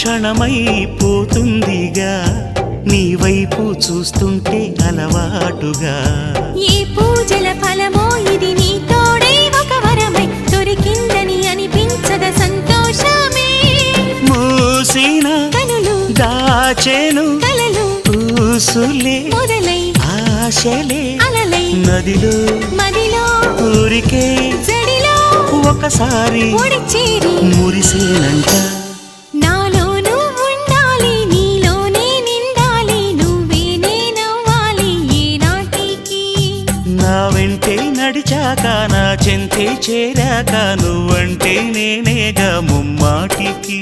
క్షణమైపోతుందిగా నీ వైపు చూస్తుంటే అలవాటుగా. ఈ పూజల ఫలమో ఇది నీ తోడే ఒక వరమై దొరికిందని అనిపించద సంతోషమే. మూసిన కనులు దాచెను కలలు ఊసులే మొదలై ఆశలే అలలై నదిలో మదిలో ఊరికే జడిలో ఒకసారి ఒడిచేరి మురిసేనంట. నాలో నువ్వు ఉండాలి నీలోనే నిండాలి నువ్వే నేనవ్వాలి ఏనాటికి. నా వెంటే నడిచాక నా చెంతే చేరాక నువ్వంటే నేనేగా ముమ్మాటికి.